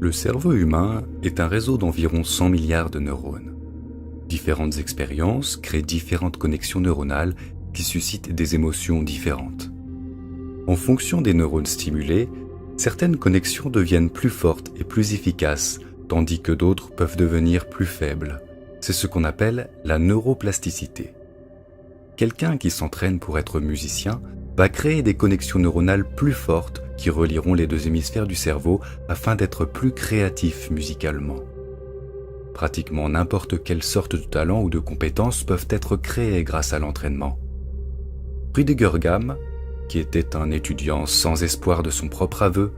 Le cerveau humain est un réseau d'environ 100 milliards de neurones. Différentes expériences créent différentes connexions neuronales qui suscitent des émotions différentes. En fonction des neurones stimulés, certaines connexions deviennent plus fortes et plus efficaces, tandis que d'autres peuvent devenir plus faibles. C'est ce qu'on appelle la neuroplasticité. Quelqu'un qui s'entraîne pour être musicien va créer des connexions neuronales plus fortes qui relieront les deux hémisphères du cerveau afin d'être plus créatif musicalement. Pratiquement n'importe quelle sorte de talent ou de compétences peuvent être créées grâce à l'entraînement. Rüdiger Gamm, qui était un étudiant sans espoir de son propre aveu,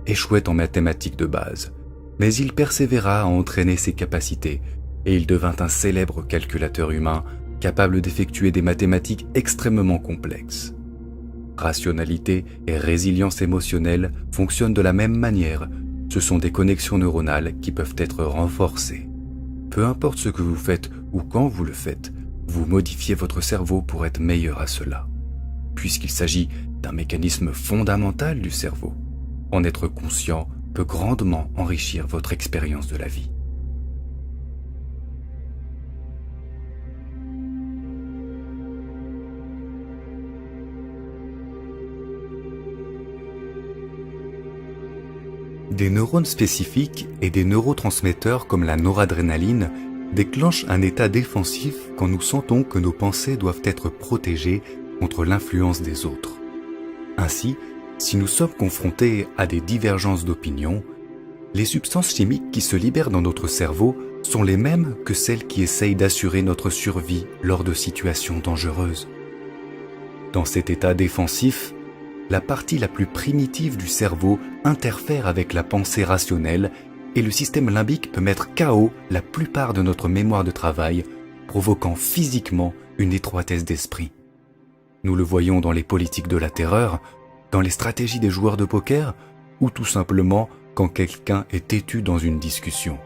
échouait en mathématiques de base, mais il persévéra à entraîner ses capacités et il devint un célèbre calculateur humain capable d'effectuer des mathématiques extrêmement complexes. Rationalité et résilience émotionnelle fonctionnent de la même manière. Ce sont des connexions neuronales qui peuvent être renforcées. Peu importe ce que vous faites ou quand vous le faites, vous modifiez votre cerveau pour être meilleur à cela. Puisqu'il s'agit d'un mécanisme fondamental du cerveau, en être conscient peut grandement enrichir votre expérience de la vie. Des neurones spécifiques et des neurotransmetteurs comme la noradrénaline déclenchent un état défensif quand nous sentons que nos pensées doivent être protégées contre l'influence des autres. Ainsi, si nous sommes confrontés à des divergences d'opinion, les substances chimiques qui se libèrent dans notre cerveau sont les mêmes que celles qui essayent d'assurer notre survie lors de situations dangereuses. Dans cet état défensif, la partie la plus primitive du cerveau interfère avec la pensée rationnelle et le système limbique peut mettre KO la plupart de notre mémoire de travail, provoquant physiquement une étroitesse d'esprit. Nous le voyons dans les politiques de la terreur, dans les stratégies des joueurs de poker ou tout simplement quand quelqu'un est têtu dans une discussion.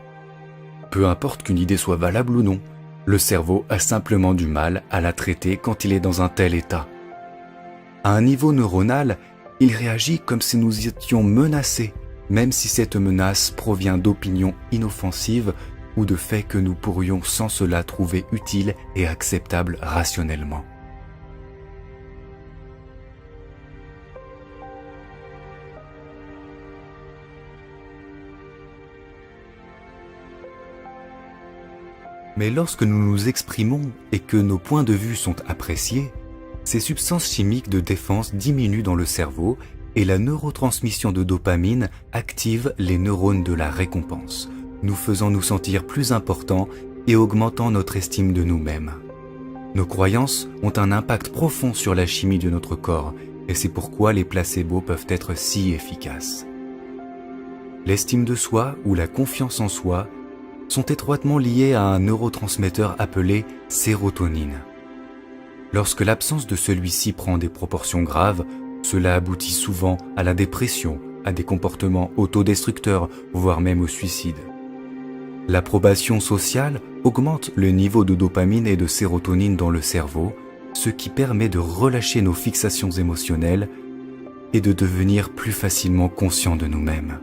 Peu importe qu'une idée soit valable ou non, le cerveau a simplement du mal à la traiter quand il est dans un tel état. À un niveau neuronal, il réagit comme si nous étions menacés, même si cette menace provient d'opinions inoffensives ou de faits que nous pourrions sans cela trouver utiles et acceptables rationnellement. Mais lorsque nous nous exprimons et que nos points de vue sont appréciés, ces substances chimiques de défense diminuent dans le cerveau et la neurotransmission de dopamine active les neurones de la récompense, nous faisant nous sentir plus importants et augmentant notre estime de nous-mêmes. Nos croyances ont un impact profond sur la chimie de notre corps et c'est pourquoi les placebos peuvent être si efficaces. L'estime de soi ou la confiance en soi sont étroitement liées à un neurotransmetteur appelé sérotonine. Lorsque l'absence de celui-ci prend des proportions graves, cela aboutit souvent à la dépression, à des comportements autodestructeurs, voire même au suicide. L'approbation sociale augmente le niveau de dopamine et de sérotonine dans le cerveau, ce qui permet de relâcher nos fixations émotionnelles et de devenir plus facilement conscients de nous-mêmes.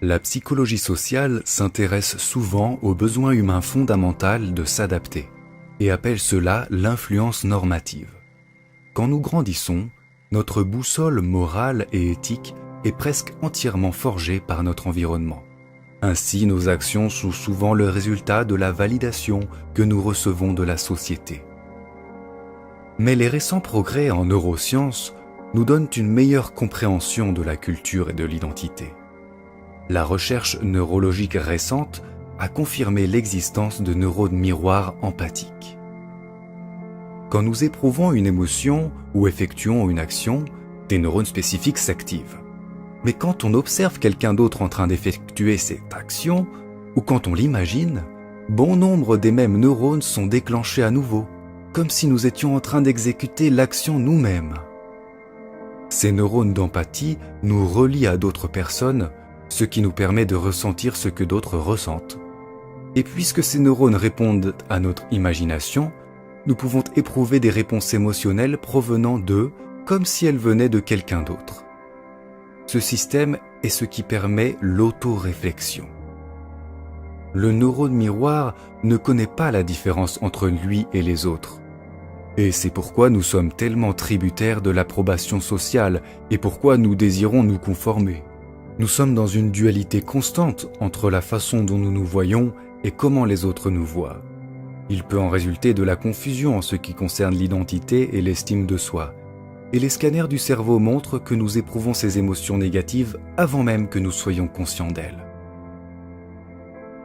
La psychologie sociale s'intéresse souvent au besoin humain fondamental de s'adapter et appelle cela l'influence normative. Quand nous grandissons, notre boussole morale et éthique est presque entièrement forgée par notre environnement. Ainsi, nos actions sont souvent le résultat de la validation que nous recevons de la société. Mais les récents progrès en neurosciences nous donnent une meilleure compréhension de la culture et de l'identité. La recherche neurologique récente a confirmé l'existence de neurones miroirs empathiques. Quand nous éprouvons une émotion ou effectuons une action, des neurones spécifiques s'activent. Mais quand on observe quelqu'un d'autre en train d'effectuer cette action, ou quand on l'imagine, bon nombre des mêmes neurones sont déclenchés à nouveau, comme si nous étions en train d'exécuter l'action nous-mêmes. Ces neurones d'empathie nous relient à d'autres personnes, ce qui nous permet de ressentir ce que d'autres ressentent. Et puisque ces neurones répondent à notre imagination, nous pouvons éprouver des réponses émotionnelles provenant d'eux comme si elles venaient de quelqu'un d'autre. Ce système est ce qui permet l'autoréflexion. Le neurone miroir ne connaît pas la différence entre lui et les autres. Et c'est pourquoi nous sommes tellement tributaires de l'approbation sociale et pourquoi nous désirons nous conformer. Nous sommes dans une dualité constante entre la façon dont nous nous voyons et comment les autres nous voient. Il peut en résulter de la confusion en ce qui concerne l'identité et l'estime de soi. Et les scanners du cerveau montrent que nous éprouvons ces émotions négatives avant même que nous soyons conscients d'elles.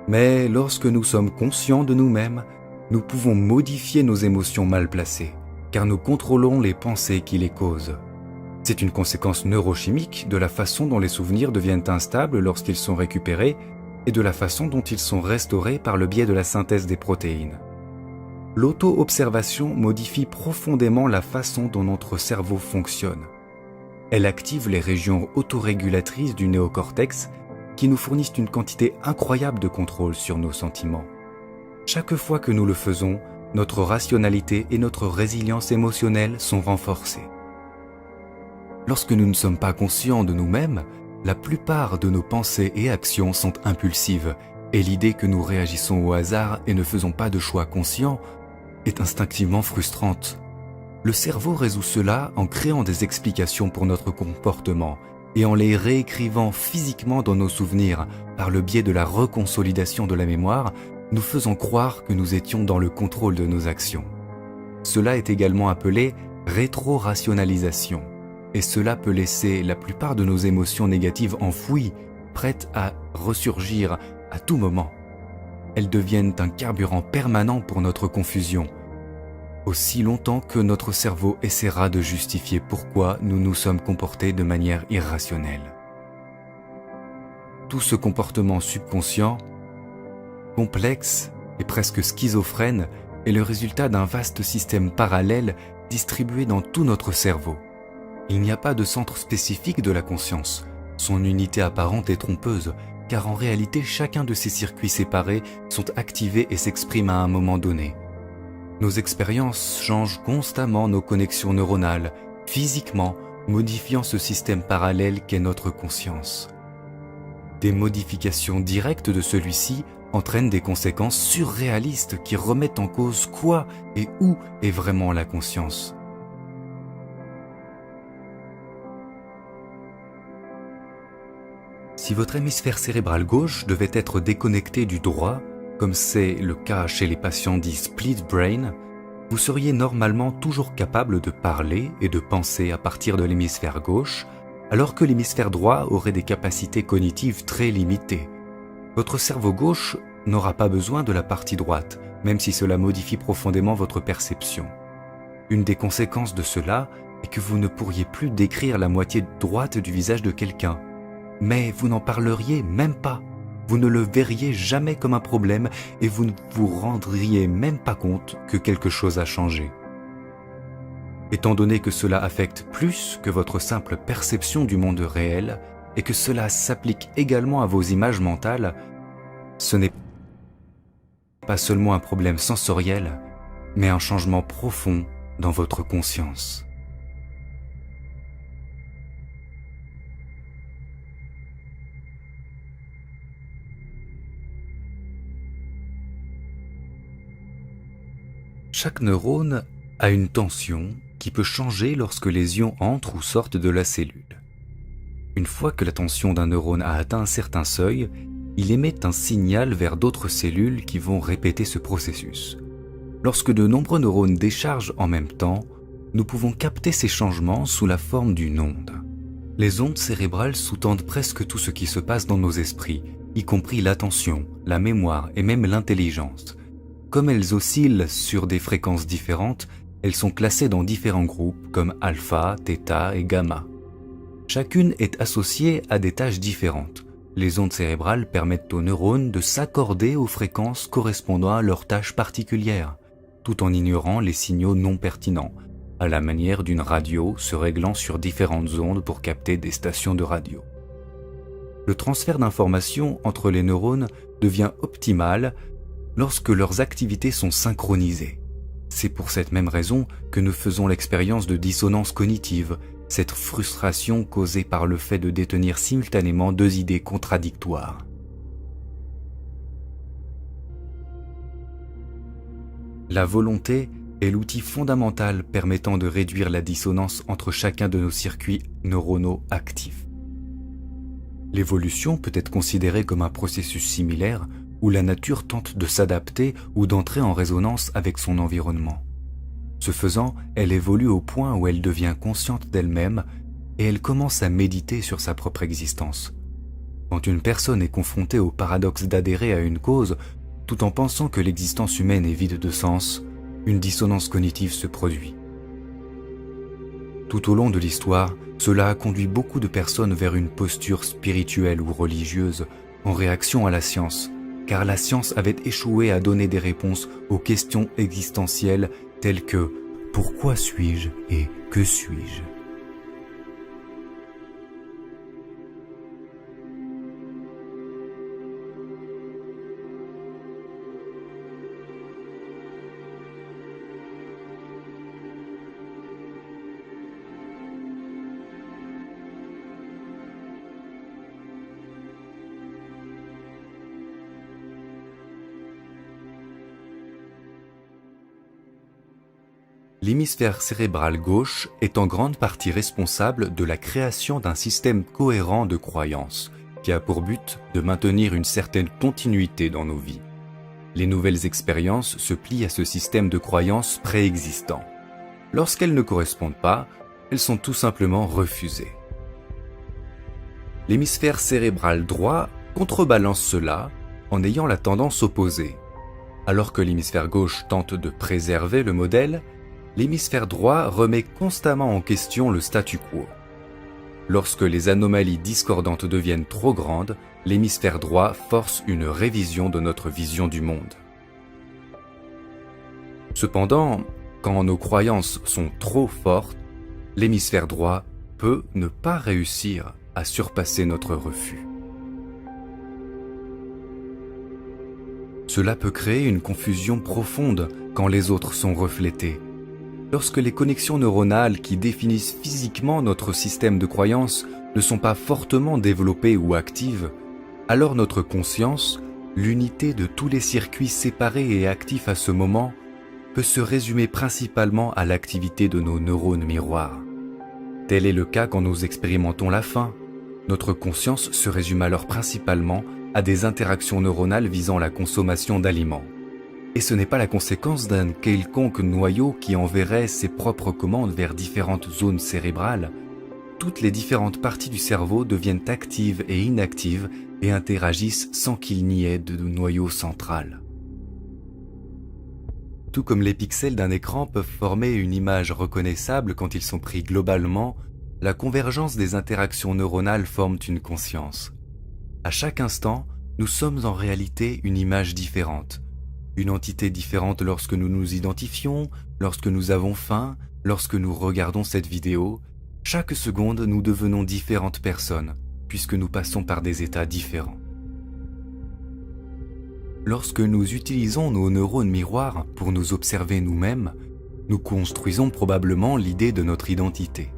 Mais lorsque nous sommes conscients de nous-mêmes, nous pouvons modifier nos émotions mal placées, car nous contrôlons les pensées qui les causent. C'est une conséquence neurochimique de la façon dont les souvenirs deviennent instables lorsqu'ils sont récupérés et de la façon dont ils sont restaurés par le biais de la synthèse des protéines. L'auto-observation modifie profondément la façon dont notre cerveau fonctionne. Elle active les régions autorégulatrices du néocortex qui nous fournissent une quantité incroyable de contrôle sur nos sentiments. Chaque fois que nous le faisons, notre rationalité et notre résilience émotionnelle sont renforcées. Lorsque nous ne sommes pas conscients de nous-mêmes, la plupart de nos pensées et actions sont impulsives et l'idée que nous réagissons au hasard et ne faisons pas de choix conscients est instinctivement frustrante. Le cerveau résout cela en créant des explications pour notre comportement et en les réécrivant physiquement dans nos souvenirs par le biais de la reconsolidation de la mémoire, nous faisant croire que nous étions dans le contrôle de nos actions. Cela est également appelé rétro-rationalisation, et cela peut laisser la plupart de nos émotions négatives enfouies, prêtes à ressurgir à tout moment. Elles deviennent un carburant permanent pour notre confusion, aussi longtemps que notre cerveau essaiera de justifier pourquoi nous nous sommes comportés de manière irrationnelle. Tout ce comportement subconscient, complexe et presque schizophrène, est le résultat d'un vaste système parallèle distribué dans tout notre cerveau. Il n'y a pas de centre spécifique de la conscience. Son unité apparente est trompeuse, car en réalité chacun de ces circuits séparés sont activés et s'expriment à un moment donné. Nos expériences changent constamment nos connexions neuronales, physiquement modifiant ce système parallèle qu'est notre conscience. Des modifications directes de celui-ci entraînent des conséquences surréalistes qui remettent en cause quoi et où est vraiment la conscience. Si votre hémisphère cérébral gauche devait être déconnecté du droit, comme c'est le cas chez les patients dits split brain, vous seriez normalement toujours capable de parler et de penser à partir de l'hémisphère gauche, alors que l'hémisphère droit aurait des capacités cognitives très limitées. Votre cerveau gauche n'aura pas besoin de la partie droite, même si cela modifie profondément votre perception. Une des conséquences de cela est que vous ne pourriez plus décrire la moitié droite du visage de quelqu'un, mais vous n'en parleriez même pas. Vous ne le verriez jamais comme un problème et vous ne vous rendriez même pas compte que quelque chose a changé. Étant donné que cela affecte plus que votre simple perception du monde réel et que cela s'applique également à vos images mentales, ce n'est pas seulement un problème sensoriel, mais un changement profond dans votre conscience. Chaque neurone a une tension qui peut changer lorsque les ions entrent ou sortent de la cellule. Une fois que la tension d'un neurone a atteint un certain seuil, il émet un signal vers d'autres cellules qui vont répéter ce processus. Lorsque de nombreux neurones déchargent en même temps, nous pouvons capter ces changements sous la forme d'une onde. Les ondes cérébrales sous-tendent presque tout ce qui se passe dans nos esprits, y compris l'attention, la mémoire et même l'intelligence. Comme elles oscillent sur des fréquences différentes, elles sont classées dans différents groupes comme alpha, θ et gamma. Chacune est associée à des tâches différentes. Les ondes cérébrales permettent aux neurones de s'accorder aux fréquences correspondant à leurs tâches particulières, tout en ignorant les signaux non pertinents, à la manière d'une radio se réglant sur différentes ondes pour capter des stations de radio. Le transfert d'informations entre les neurones devient optimal lorsque leurs activités sont synchronisées. C'est pour cette même raison que nous faisons l'expérience de dissonance cognitive, cette frustration causée par le fait de détenir simultanément deux idées contradictoires. La volonté est l'outil fondamental permettant de réduire la dissonance entre chacun de nos circuits neuronaux actifs. L'évolution peut être considérée comme un processus similaire où la nature tente de s'adapter ou d'entrer en résonance avec son environnement. Ce faisant, elle évolue au point où elle devient consciente d'elle-même et elle commence à méditer sur sa propre existence. Quand une personne est confrontée au paradoxe d'adhérer à une cause, tout en pensant que l'existence humaine est vide de sens, une dissonance cognitive se produit. Tout au long de l'histoire, cela a conduit beaucoup de personnes vers une posture spirituelle ou religieuse en réaction à la science, car la science avait échoué à donner des réponses aux questions existentielles telles que « Pourquoi suis-je » et « Que suis-je » ? L'hémisphère cérébral gauche est en grande partie responsable de la création d'un système cohérent de croyances, qui a pour but de maintenir une certaine continuité dans nos vies. Les nouvelles expériences se plient à ce système de croyances préexistant. Lorsqu'elles ne correspondent pas, elles sont tout simplement refusées. L'hémisphère cérébral droit contrebalance cela en ayant la tendance opposée. Alors que l'hémisphère gauche tente de préserver le modèle, l'hémisphère droit remet constamment en question le statu quo. Lorsque les anomalies discordantes deviennent trop grandes, l'hémisphère droit force une révision de notre vision du monde. Cependant, quand nos croyances sont trop fortes, l'hémisphère droit peut ne pas réussir à surpasser notre refus. Cela peut créer une confusion profonde quand les autres sont reflétés. Lorsque les connexions neuronales qui définissent physiquement notre système de croyances ne sont pas fortement développées ou actives, alors notre conscience, l'unité de tous les circuits séparés et actifs à ce moment, peut se résumer principalement à l'activité de nos neurones miroirs. Tel est le cas quand nous expérimentons la faim. Notre conscience se résume alors principalement à des interactions neuronales visant la consommation d'aliments. Et ce n'est pas la conséquence d'un quelconque noyau qui enverrait ses propres commandes vers différentes zones cérébrales. Toutes les différentes parties du cerveau deviennent actives et inactives et interagissent sans qu'il n'y ait de noyau central. Tout comme les pixels d'un écran peuvent former une image reconnaissable quand ils sont pris globalement, la convergence des interactions neuronales forme une conscience. À chaque instant, nous sommes en réalité une image différente. Une entité différente lorsque nous nous identifions, lorsque nous avons faim, lorsque nous regardons cette vidéo. Chaque seconde, nous devenons différentes personnes, puisque nous passons par des états différents. Lorsque nous utilisons nos neurones miroirs pour nous observer nous-mêmes, nous construisons probablement l'idée de notre identité.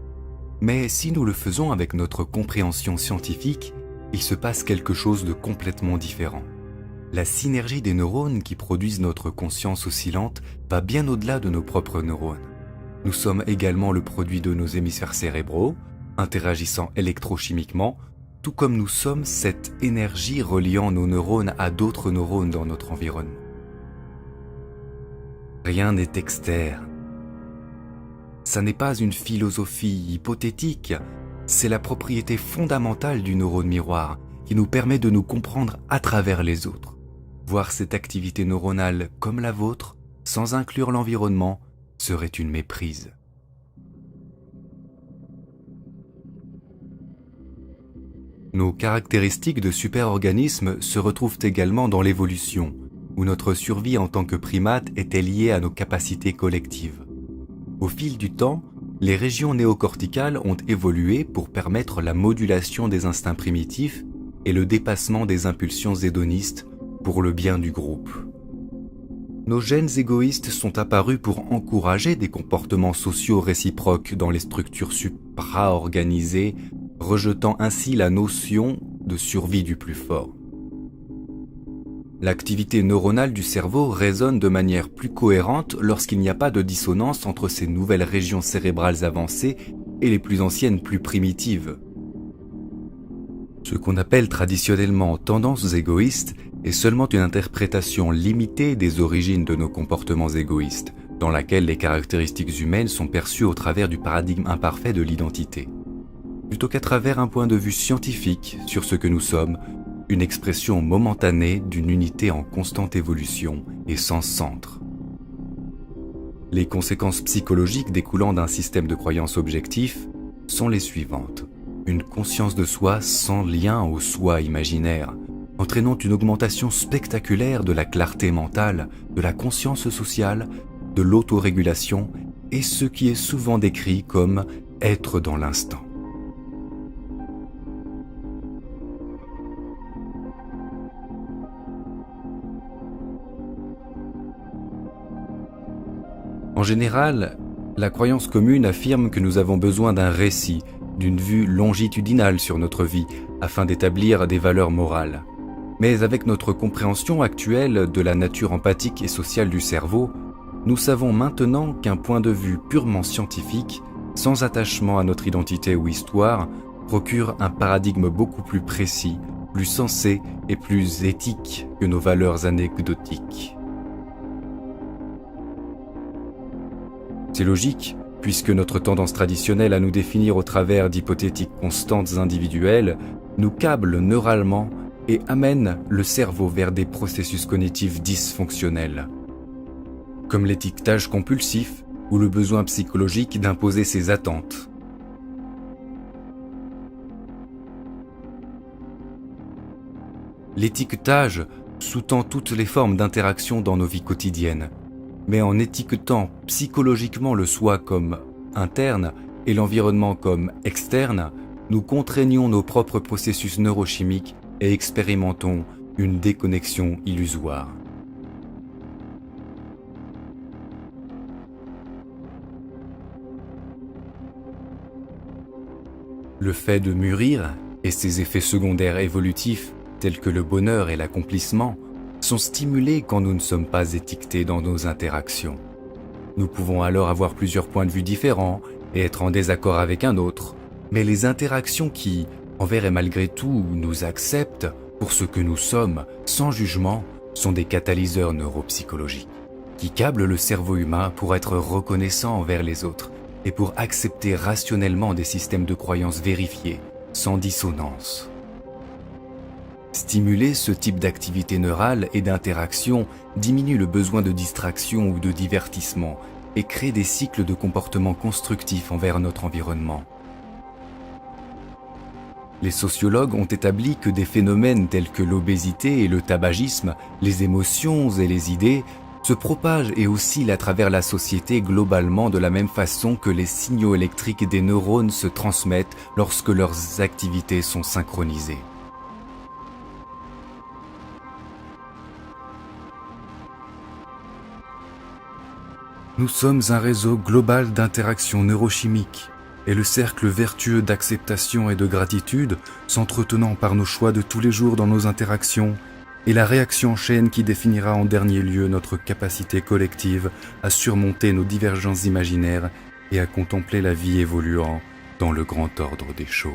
Mais si nous le faisons avec notre compréhension scientifique, il se passe quelque chose de complètement différent. La synergie des neurones qui produisent notre conscience oscillante va bien au-delà de nos propres neurones. Nous sommes également le produit de nos hémisphères cérébraux, interagissant électrochimiquement, tout comme nous sommes cette énergie reliant nos neurones à d'autres neurones dans notre environnement. Rien n'est externe. Ça n'est pas une philosophie hypothétique, c'est la propriété fondamentale du neurone miroir qui nous permet de nous comprendre à travers les autres. Voir cette activité neuronale comme la vôtre, sans inclure l'environnement, serait une méprise. Nos caractéristiques de super-organismes se retrouvent également dans l'évolution, où notre survie en tant que primate était liée à nos capacités collectives. Au fil du temps, les régions néocorticales ont évolué pour permettre la modulation des instincts primitifs et le dépassement des impulsions hédonistes pour le bien du groupe. nos gènes égoïstes sont apparus pour encourager des comportements sociaux réciproques dans les structures supra-organisées, rejetant ainsi la notion de survie du plus fort. L'activité neuronale du cerveau résonne de manière plus cohérente lorsqu'il n'y a pas de dissonance entre ces nouvelles régions cérébrales avancées et les plus anciennes plus primitives. Ce qu'on appelle traditionnellement tendances égoïstes est seulement une interprétation limitée des origines de nos comportements égoïstes, dans laquelle les caractéristiques humaines sont perçues au travers du paradigme imparfait de l'identité, plutôt qu'à travers un point de vue scientifique sur ce que nous sommes, une expression momentanée d'une unité en constante évolution et sans centre. Les conséquences psychologiques découlant d'un système de croyances objectif sont les suivantes. Une conscience de soi sans lien au soi imaginaire, entraînant une augmentation spectaculaire de la clarté mentale, de la conscience sociale, de l'autorégulation et ce qui est souvent décrit comme être dans l'instant. En général, la croyance commune affirme que nous avons besoin d'un récit, d'une vue longitudinale sur notre vie, afin d'établir des valeurs morales. Mais avec notre compréhension actuelle de la nature empathique et sociale du cerveau, nous savons maintenant qu'un point de vue purement scientifique, sans attachement à notre identité ou histoire, procure un paradigme beaucoup plus précis, plus sensé et plus éthique que nos valeurs anecdotiques. C'est logique, puisque notre tendance traditionnelle à nous définir au travers d'hypothétiques constantes individuelles nous câble neuralement et amène le cerveau vers des processus cognitifs dysfonctionnels, comme l'étiquetage compulsif ou le besoin psychologique d'imposer ses attentes. L'étiquetage sous-tend toutes les formes d'interaction dans nos vies quotidiennes, mais en étiquetant psychologiquement le soi comme interne et l'environnement comme externe, nous contraignons nos propres processus neurochimiques et expérimentons une déconnexion illusoire. Le fait de mûrir et ses effets secondaires évolutifs, tels que le bonheur et l'accomplissement, sont stimulés quand nous ne sommes pas étiquetés dans nos interactions. Nous pouvons alors avoir plusieurs points de vue différents et être en désaccord avec un autre, mais les interactions qui, envers et malgré tout, nous acceptent pour ce que nous sommes, sans jugement, sont des catalyseurs neuropsychologiques qui câblent le cerveau humain pour être reconnaissant envers les autres et pour accepter rationnellement des systèmes de croyances vérifiés, sans dissonance. Stimuler ce type d'activité neurale et d'interaction diminue le besoin de distraction ou de divertissement et crée des cycles de comportement constructifs envers notre environnement. Les sociologues ont établi que des phénomènes tels que l'obésité et le tabagisme, les émotions et les idées se propagent et oscillent à travers la société globalement de la même façon que les signaux électriques des neurones se transmettent lorsque leurs activités sont synchronisées. Nous sommes un réseau global d'interactions neurochimiques et le cercle vertueux d'acceptation et de gratitude, s'entretenant par nos choix de tous les jours dans nos interactions, est la réaction en chaîne qui définira en dernier lieu notre capacité collective à surmonter nos divergences imaginaires et à contempler la vie évoluant dans le grand ordre des choses.